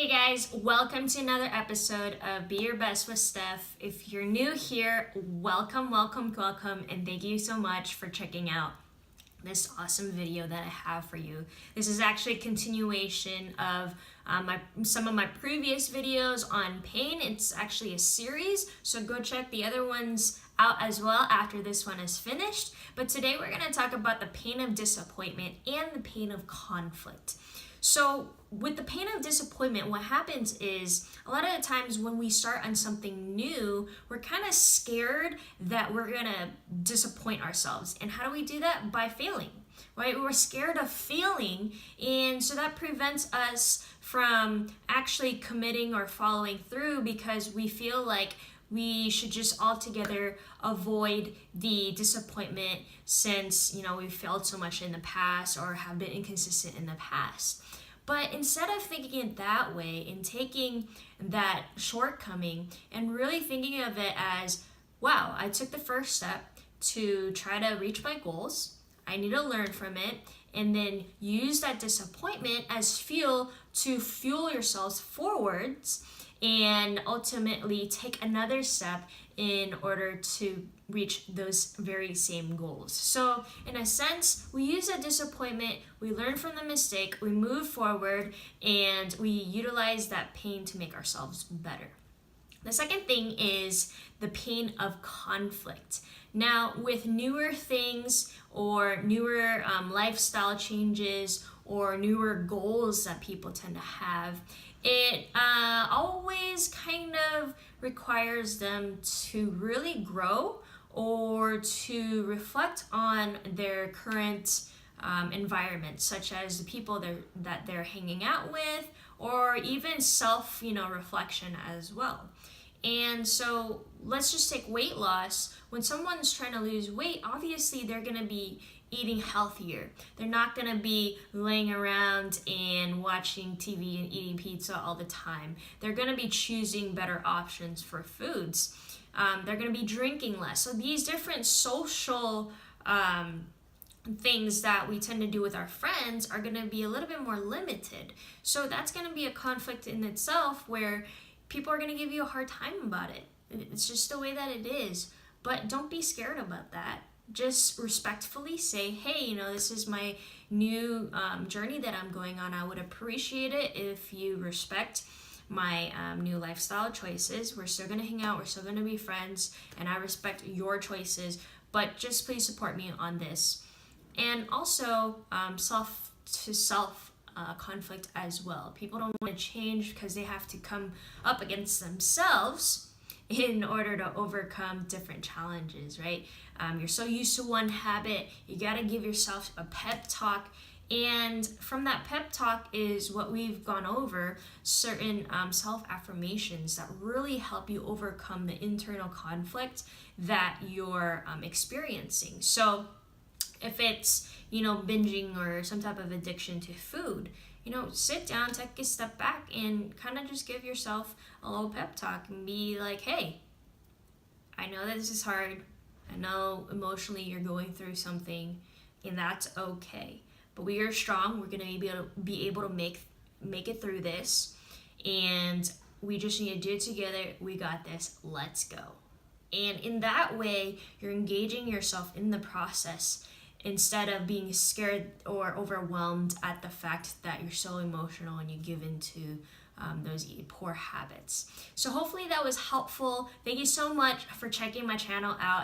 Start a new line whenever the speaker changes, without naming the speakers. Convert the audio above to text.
Hey guys, welcome to another episode of Be Your Best with Steph. If you're new here, welcome, and thank you so much for checking out this awesome video that I have for you. This is actually a continuation of some of my previous videos on pain. It's actually a series, so go check the other ones out as well after this one is finished. But today we're going to talk about the pain of disappointment and the pain of conflict. So with the pain of disappointment, what happens is a lot of the times when we start on something new, we're kind of scared that we're gonna disappoint ourselves. And how do we do that? By failing, right? We're scared of failing, and so that prevents us from actually committing or following through because we feel like we should just altogether avoid the disappointment since, we've failed so much in the past or have been inconsistent in the past. But instead of thinking it that way and taking that shortcoming and really thinking of it as, wow, I took the first step to try to reach my goals. I need to learn from it and then use that disappointment as fuel to fuel yourselves forwards and ultimately take another step in order to reach those very same goals. So in a sense, we use that disappointment, we learn from the mistake, we move forward, and we utilize that pain to make ourselves better. The second thing is the pain of conflict. Now, with newer things or newer lifestyle changes or newer goals that people tend to have, it always kind of requires them to really grow or to reflect on their current environment, such as the people that they're hanging out with, or even self, reflection as well. And so let's just take weight loss. When someone's trying to lose weight, obviously they're going to be eating healthier. They're not going to be laying around and watching TV and eating pizza all the time. They're going to be choosing better options for foods. They're going to be drinking less. So these different social things that we tend to do with our friends are going to be a little bit more limited. So that's going to be a conflict in itself where people are going to give you a hard time about it. It's just the way that it is. But don't be scared about that. Just respectfully say, hey, this is my new journey that I'm going on. I would appreciate it if you respect my new lifestyle choices. We're still going to hang out. We're still going to be friends. And I respect your choices. But just please support me on this. And also self-to-self conflict as well. People don't want to change because they have to come up against themselves in order to overcome different challenges, right? You're so used to one habit, you gotta give yourself a pep talk. And from that pep talk is what we've gone over, certain self-affirmations that really help you overcome the internal conflict that you're experiencing. So if it's, binging or some type of addiction to food, sit down, take a step back, and kind of just give yourself a little pep talk and be like, hey, I know that this is hard. I know emotionally you're going through something, and that's okay. But we are strong. We're going to be able to make it through this, and we just need to do it together. We got this. Let's go. And in that way, you're engaging yourself in the process instead of being scared or overwhelmed at the fact that you're so emotional and you give into those poor habits. So hopefully that was helpful. Thank you so much for checking my channel out.